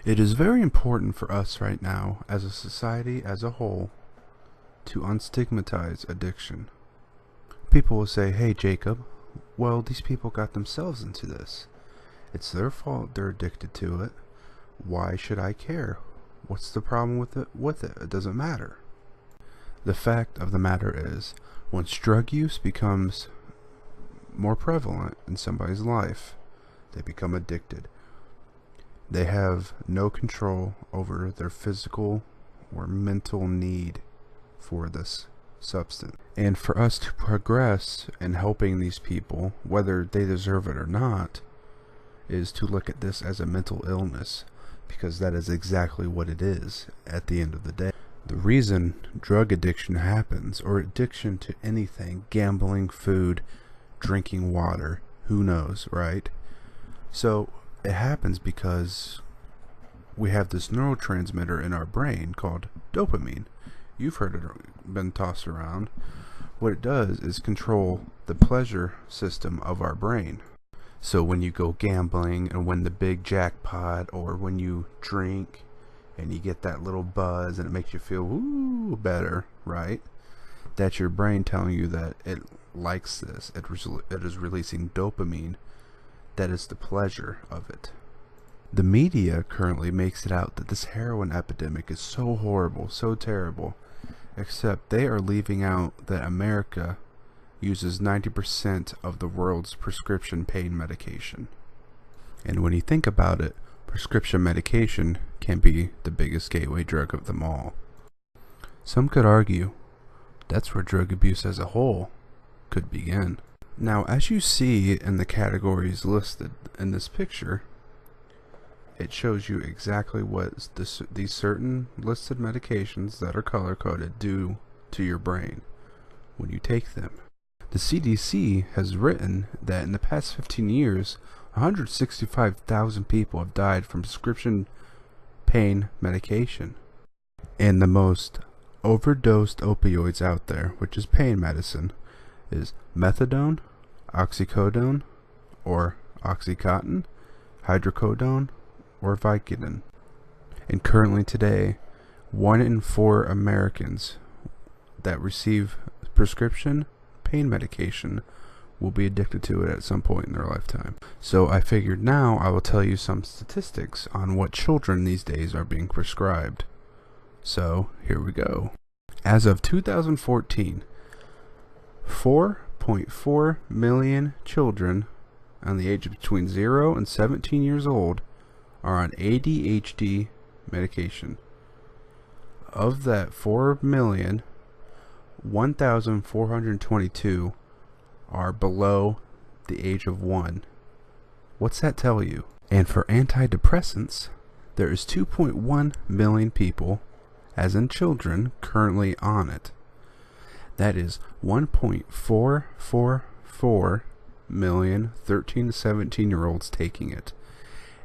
It is very important for us right now, as a society as a whole, to unstigmatize addiction. People will say, hey Jacob, well, these people got themselves into this. It's their fault they're addicted to it. Why should I care? What's the problem with it? It doesn't matter. The fact of the matter is, once drug use becomes more prevalent in somebody's life, they become addicted. They have no control over their physical or mental need for this substance. And for us to progress in helping these people, whether they deserve it or not, is to look at this as a mental illness, because that is exactly what it is at the end of the day. The reason drug addiction happens, or addiction to anything, gambling, food, drinking water, who knows, right? So it happens because we have this neurotransmitter in our brain called dopamine. You've heard it been tossed around. What it does is control the pleasure system of our brain. So when you go gambling and win the big jackpot, or when you drink and you get that little buzz and it makes you feel woo better, right? That's your brain telling you that it likes this. It is releasing dopamine. That is the pleasure of it. The media currently makes it out that this heroin epidemic is so horrible, so terrible, except they are leaving out that America uses 90% of the world's prescription pain medication. And when you think about it, prescription medication can be the biggest gateway drug of them all. Some could argue that's where drug abuse as a whole could begin. Now, as you see in the categories listed in this picture, it shows you exactly what these certain listed medications that are color-coded do to your brain when you take them. The CDC has written that in the past 15 years, 165,000 people have died from prescription pain medication. And the most overdosed opioids out there, which is pain medicine, is methadone, oxycodone, or oxycontin, hydrocodone, or Vicodin. And currently today, 1 in 4 Americans that receive prescription pain medication will be addicted to it at some point in their lifetime. So I figured now I will tell you some statistics on what children these days are being prescribed. So here we go. As of 2014, 4.4 million children on the age of between 0 and 17 years old are on ADHD medication. Of that 4 million, 1,422 are below the age of 1. What's that tell you? And for antidepressants, there is 2.1 million people, as in children, currently on it. That is 1.444 million 13 to 17 year olds taking it.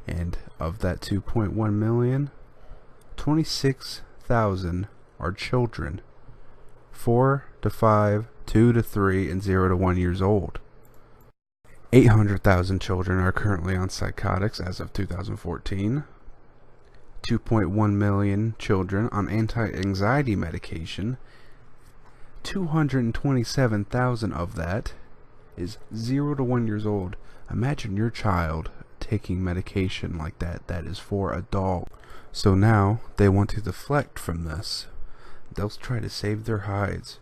And of that 2.1 million, 26,000 are children, 4 to 5, 2 to 3, and 0 to 1 years old. 800,000 children are currently on psychotics as of 2014. 2.1 million children on anti-anxiety medication. 227,000 of that is 0 to 1 years old. Imagine your child taking medication like that. That is for adult. So now they want to deflect from this. They'll try to save their hides.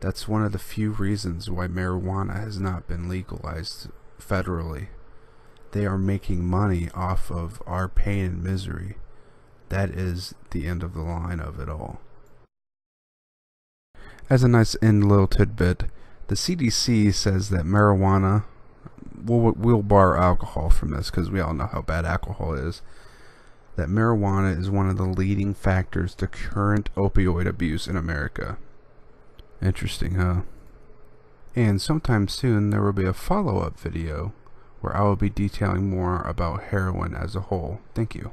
That's one of the few reasons why marijuana has not been legalized federally. They are making money off of our pain and misery. That is the end of the line of it all. As a nice end little tidbit, the CDC says that marijuana, we'll bar alcohol from this because we all know how bad alcohol is, that marijuana is one of the leading factors to current opioid abuse in America. Interesting, huh? And sometime soon there will be a follow-up video where I will be detailing more about heroin as a whole. Thank you.